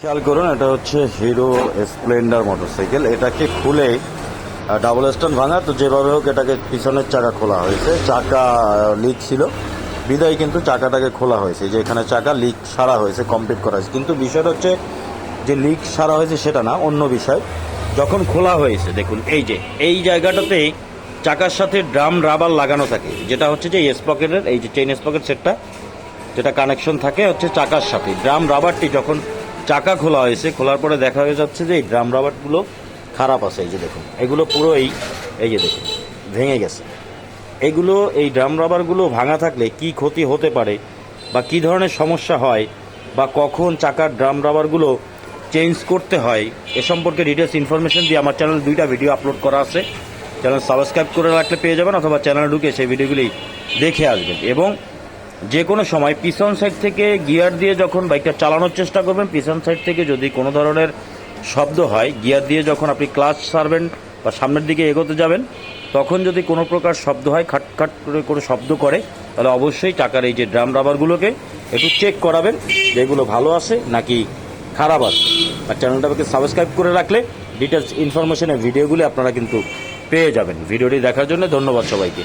খেয়াল করুন, এটা হচ্ছে হিরো স্প্লেন্ডার মোটরসাইকেল। এটাকে খুলে ডাবল স্ট্যান্ড ভাঙা, তো যেভাবে হোক এটাকে পিছনের চাকা খোলা হয়েছে। চাকা লিক ছিল বিদায় কিন্তু চাকাটাকে খোলা হয়েছে, যে এখানে চাকা লিক সারা হয়েছে, কমপ্লিট করা হয়েছে। কিন্তু বিষয়টা হচ্ছে যে লিক সারা হয়েছে সেটা না, অন্য বিষয়। যখন খোলা হয়েছে দেখুন, এই জায়গাটাতেই চাকার সাথে ড্রাম রাবার লাগানো থাকে, যেটা হচ্ছে যে স্পকেটের এই যে চেইন স্পকেট সেটটা, যেটা কানেকশন থাকে হচ্ছে চাকার সাথে। ড্রাম রাবারটি যখন চাকা খোলা হয়েছে, খোলার পরে দেখা হয়ে যাচ্ছে যে এই ড্রাম রাবারগুলো খারাপ আছে। এই যে দেখুন, এগুলো পুরো এই যে দেখুন ভেঙে গেছে। এগুলো এই ড্রাম রাবারগুলো ভাঙা থাকলে কি ক্ষতি হতে পারে বা কী ধরনের সমস্যা হয় বা কখন চাকার ড্রাম রাবারগুলো চেঞ্জ করতে হয়, এ সম্পর্কে ডিটেলস ইনফরমেশন দিয়ে আমার চ্যানেল 2টা ভিডিও আপলোড করা আছে। চ্যানেল সাবস্ক্রাইব করে রাখলে পেয়ে যাবেন, অথবা চ্যানেলে ঢুকে সেই ভিডিওগুলি দেখে আসবেন। এবং যে কোনো সময় পিছন সাইড থেকে গিয়ার দিয়ে যখন বাইকটা চালানোর চেষ্টা করবেন, পিছন সাইড থেকে যদি কোনো ধরনের শব্দ হয়, গিয়ার দিয়ে যখন আপনি ক্লাচ ছাড়বেন বা সামনের দিকে এগোতে যাবেন, তখন যদি কোনো প্রকার শব্দ হয়, খাটখাট করে কোনো শব্দ করে, তাহলে অবশ্যই চাকার এই যে ড্রাম রাবারগুলোকে একটু চেক করাবেন যে এগুলো ভালো আছে নাকি খারাপ আছে। আর চ্যানেলটাকে সাবস্ক্রাইব করে রাখলে ডিটেলস ইনফরমেশনের ভিডিওগুলি আপনারা কিন্তু পেয়ে যাবেন। ভিডিওটি দেখার জন্য ধন্যবাদ সবাইকে।